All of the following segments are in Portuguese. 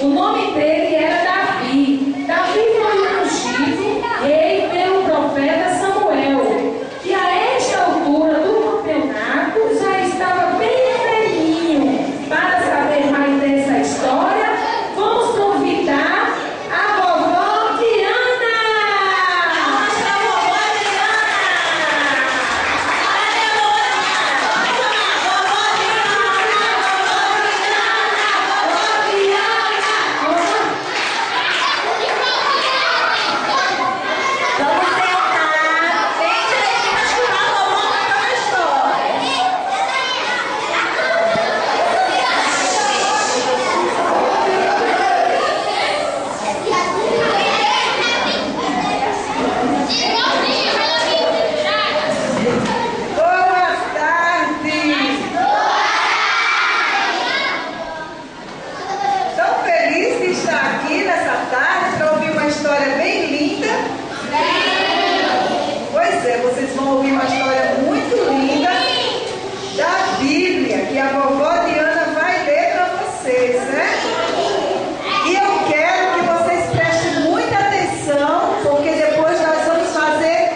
O nome dele era Davi. Davi foi ungido rei pelo profeta Samuel, que a esta altura do campeonato já estava bem velhinho. Para saber mais dessa história, vamos convidar a vovó Diana. Mostra a vovó Diana. Cadê a vovó Diana? Vovó Vamos sentar bem direitinho para escutar a vovó contando a história. Boa tarde! Tão feliz de estar aqui nessa tarde para ouvir uma história bem linda. Pois é, vocês vão ouvir uma história muito linda da Bíblia, que a vovó Diana vai ler para vocês, né? E eu quero que vocês prestem muita atenção, porque depois nós vamos fazer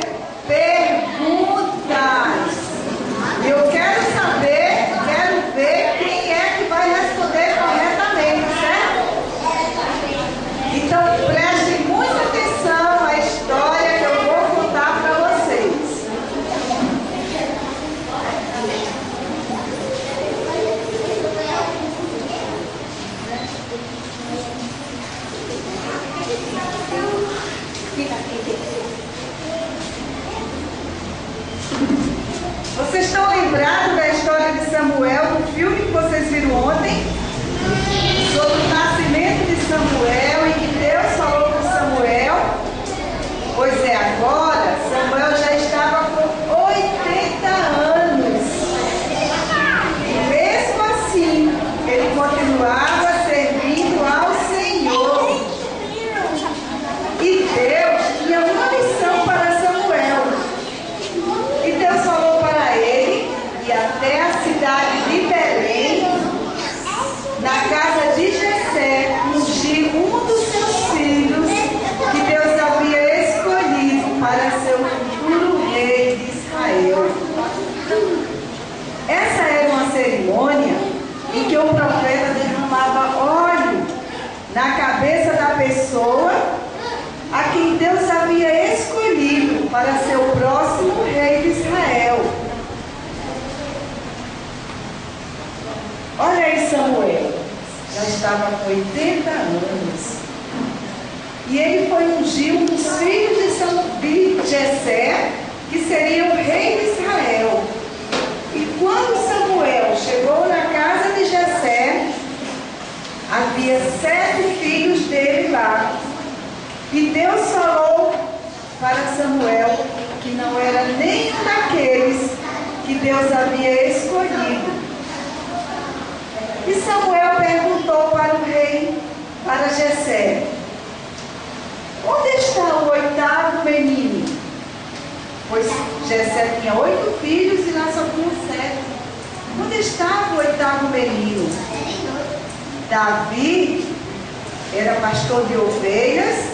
perguntas. Eu quero saber, quero ver quem é que vai responder corretamente, certo? Então prestem muita atenção à história que eu vou contar para vocês. Vocês estão lembrados da história de Samuel, do filme que vocês viram ontem? Sobre o nascimento de Samuel e que Deus falou com Samuel? Pois é, agora Samuel já estava com 80 anos. E mesmo assim, ele continuava servindo ao Senhor. E Deus tinha uma missão para Samuel. E Deus falou para ele ir até a cidade de Belém, na casa de Jessé, ungir um dos seus filhos que Deus havia escolhido para ser o futuro rei de Israel. Essa era uma cerimônia em que o profeta derramava óleo na cabeça da pessoa a quem Deus havia escolhido para ser o próximo rei de Israel. Olha aí Samuel, já estava com 80 anos. E ele foi ungir um dos filhos de Jessé, que seria o rei de Israel. E quando Samuel chegou na casa de Jessé, havia 7 filhos dele lá. E Deus falou para Samuel que não era nenhum daqueles que Deus havia escolhido. E Samuel perguntou para o rei, para Jessé: onde está o 8º menino? Pois Jessé tinha 8 filhos e lá só tinha 7. Onde estava o 8º menino? Davi era pastor de ovelhas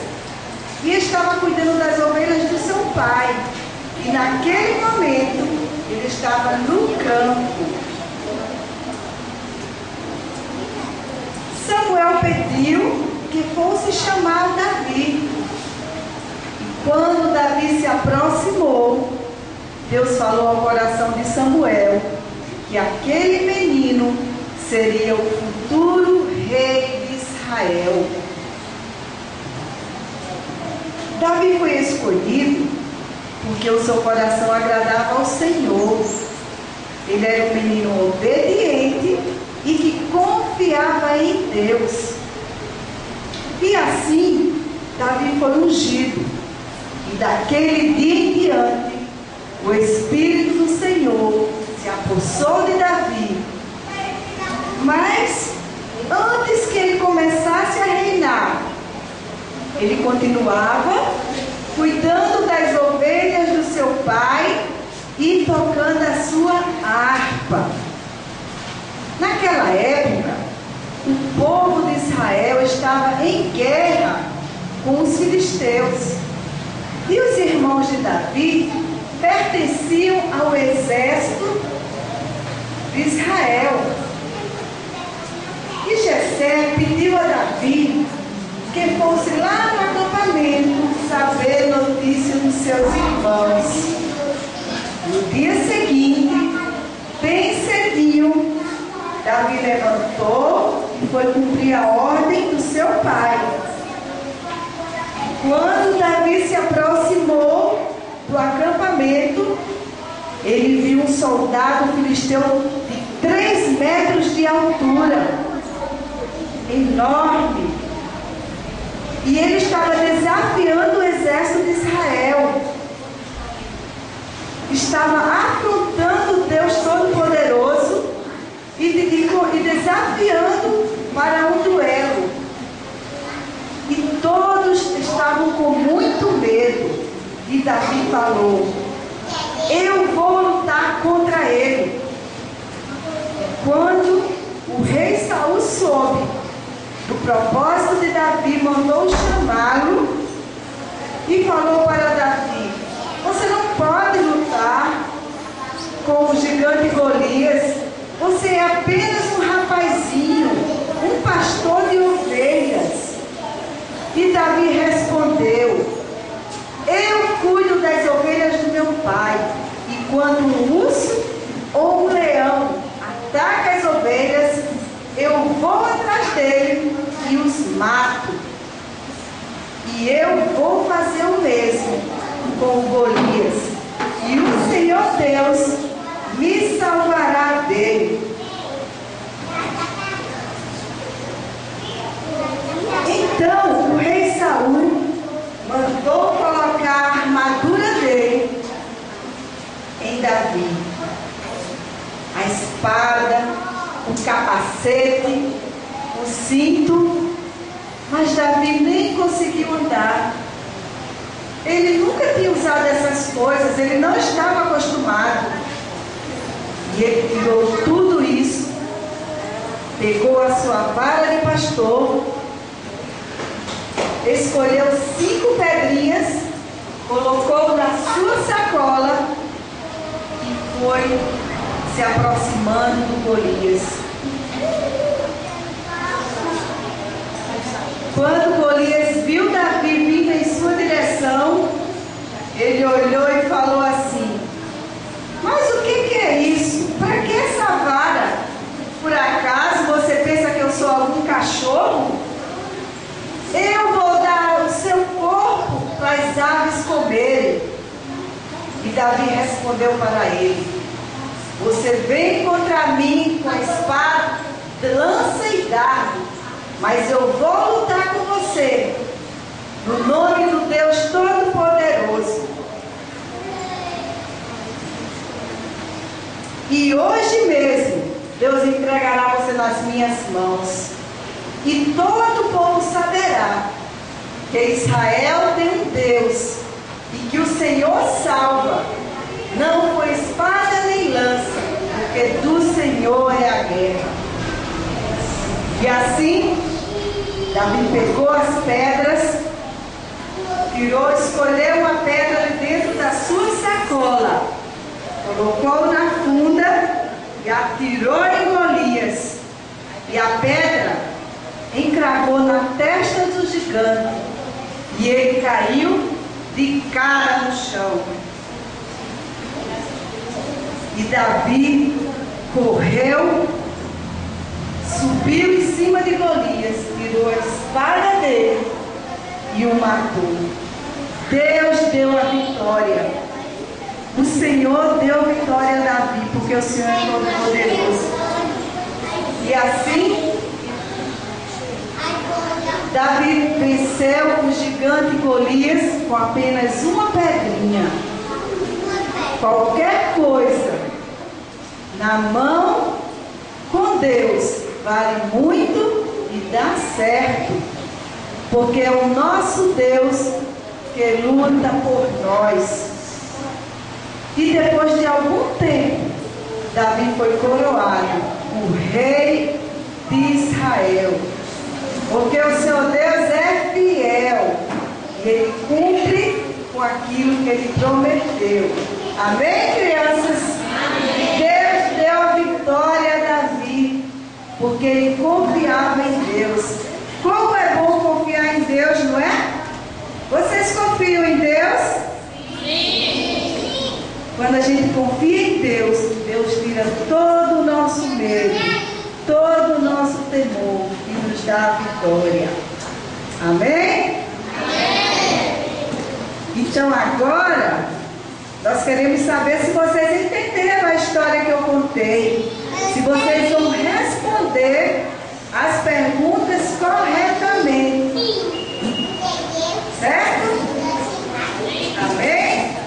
e estava cuidando das ovelhas do seu pai. E naquele momento ele estava no campo. Samuel pediu que fosse chamar Davi. E quando Davi se aproximou, Deus falou ao coração de Samuel que aquele menino seria o futuro rei de Israel. Davi foi escolhido porque o seu coração agradava ao Senhor. Ele era um menino obediente e que confiava em Deus. E assim, Davi foi ungido. E daquele dia em diante, o Espírito do Senhor se apossou de Davi. Mas, antes que ele começasse a reinar, ele continuava cuidando das ovelhas do seu pai e tocando a sua harpa. Naquela época, o povo de Israel Israel estava em guerra com os filisteus. E os irmãos de Davi pertenciam ao exército de Israel. E Jessé pediu a Davi que fosse lá no acampamento saber notícia dos seus irmãos. No dia seguinte, bem cedinho, Davi levantou e foi cumprir a ordem do seu pai. Quando Davi se aproximou do acampamento, ele viu um soldado filisteu de 3 metros de altura, enorme. E ele estava desafiando o exército de Israel. Estava afrontando Deus Todo-Poderoso e desafiando para um duelo. E todos estavam com muito medo. E Davi falou: eu vou lutar contra ele. Quando o rei Saul soube do propósito de Davi, mandou chamá-lo e falou para Davi: você não pode lutar com o gigante Golias. Você é apenas um rapazinho, um pastor de ovelhas. E Davi respondeu: eu cuido das ovelhas do meu pai. E quando um urso ou um leão ataca as ovelhas, eu vou atrás dele e os mato. E eu vou fazer o mesmo com o Golias. E o Senhor Deus me salvará dele. Então o rei Saul mandou colocar a armadura dele em Davi. A espada, o capacete, o cinto. Mas Davi nem conseguiu andar. Ele nunca tinha usado essas coisas, ele não estava acostumado. E ele tirou tudo isso, pegou a sua vara de pastor, escolheu 5 pedrinhas, colocou na sua sacola e foi se aproximando do Golias. Quando Golias viu Davi vindo em sua direção, ele olhou e falou assim: mas o que é isso? Para que essa vara? Por acaso você pensa que eu sou algum cachorro? Eu vou dar o seu corpo para as aves comerem. E Davi respondeu para ele: você vem contra mim com a espada, lança e dardo, mas eu vou lutar com você, no nome do Deus Todo-Poderoso. E hoje mesmo, Deus entregará você nas minhas mãos. E todo o povo saberá que Israel tem um Deus e que o Senhor salva, não com espada nem lança, porque do Senhor é a guerra. E assim, Davi pegou as pedras, escolheu uma pedra de dentro da sua sacola, colocou na funda e atirou em Golias. E a pedra encravou na testa do gigante e ele caiu de cara no chão. E Davi correu, subiu em cima de Golias, tirou a espada dele e o matou. Deus deu a vitória. O Senhor deu vitória a Davi, porque o Senhor é todo poderoso. E assim, Davi venceu o gigante Golias com apenas uma pedrinha. Qualquer coisa na mão com Deus vale muito e dá certo, porque é o nosso Deus que luta por nós. E depois de algum tempo, Davi foi coroado o rei de Israel. Porque o Senhor Deus é fiel. E Ele cumpre com aquilo que Ele prometeu. Amém, crianças? Amém. Deus deu a vitória a Davi, porque ele confiava em Deus. Como é bom confiar em Deus, não é? Vocês confiam em Deus? Sim. Quando a gente confia em Deus, Deus tira todo o nosso medo, todo o nosso temor e nos dá a vitória. Amém? Amém. Então agora nós queremos saber se vocês entenderam a história que eu contei. Se vocês vão responder as perguntas corretamente. Certo? Amém?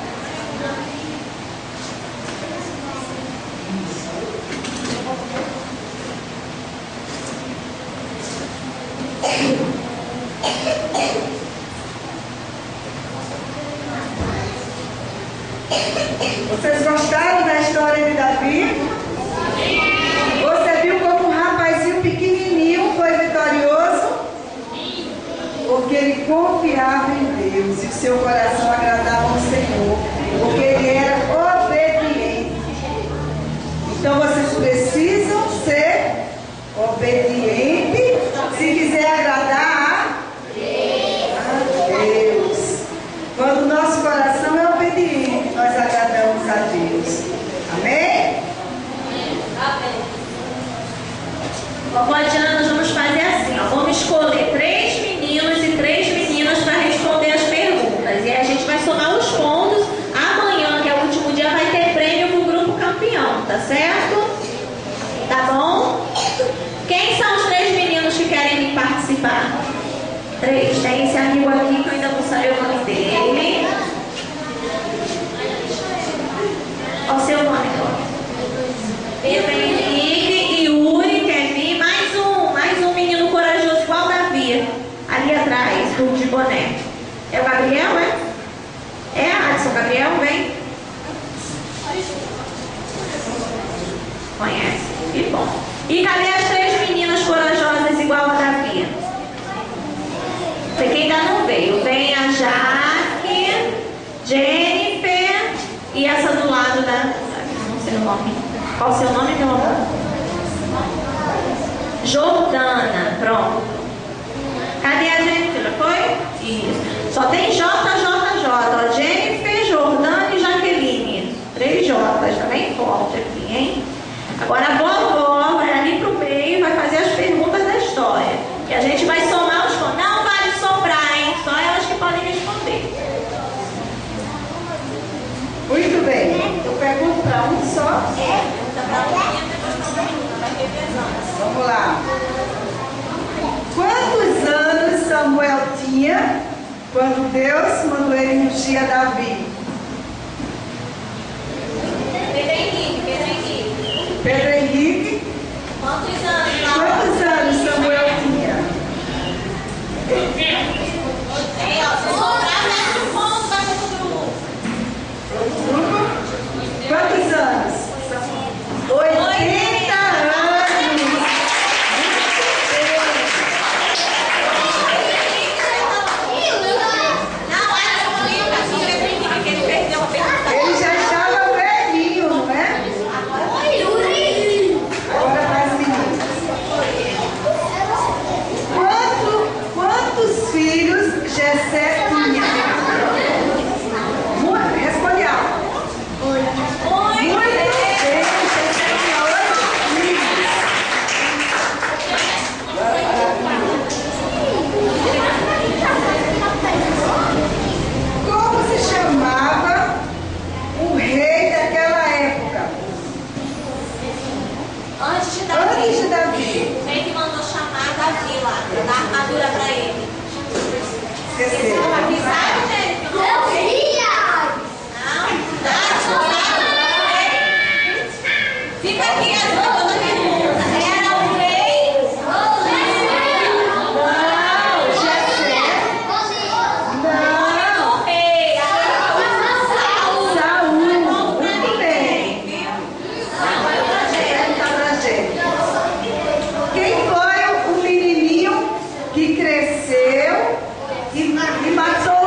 Vocês gostaram da história de Davi? Você viu como um rapazinho pequenininho foi vitorioso? Porque ele confiava em Deus e o seu coração agradava ao Senhor, porque ele era obediente. Então vocês precisam ser obedientes se quiser agradar a Deus. Quando o nosso coração é obediente, nós agradamos a Deus. Amém? Vovó Diana, nós vamos fazer assim, ó. Vamos escolher 3 meninos e 3 meninas para responder as perguntas. E aí a gente vai somar os pontos. Amanhã, que é o último dia, vai ter prêmio pro grupo campeão, tá certo? Tá bom? Quem são os 3 meninos que querem vir participar? 3. Tem esse amigo aqui que eu ainda não sei o nome dele. Qual o seu nome, Pedro Henrique e Yuri quer vir. Mais um menino corajoso igual Davi. Ali atrás, do de boné. É o Gabriel, é? É, Adson Gabriel, vem. Conhece? Que bom. E cadê as 3 meninas corajosas igual a Davi? Você que ainda não veio. Vem a Jaque, Jennifer e essa do lado da... Não sei o nome. Qual o seu nome, meu amor? Jordana. Pronto. Cadê a Jennifer? Foi? Isso. Só tem JJJ. Ó, Jennifer, Jordana e Jaqueline. 3 J's. Tá bem forte aqui, hein? Agora a vovó vai ali pro meio e vai fazer as perguntas da história. E a gente vai somar os pontos. Não vale sobrar, hein? Só elas que podem responder. Muito bem. Eu pergunto para um só. Vamos lá. Quantos anos Samuel tinha quando Deus mandou ele ungir a Davi? Pedro Henrique. Quantos anos? Quantos anos Samuel tinha? Quantos anos? 80 anos. Ele já estava velhinho, não é? Agora vai seguir. Quantos filhos Jessé tinha? Responde alto. Muito bem, Jessé tinha 8 filhos. Como se chamava o rei daquela época? Antes de Davi. Quem que mandou chamar Davi lá, dar armadura para ele? Esqueceu. desceu e matou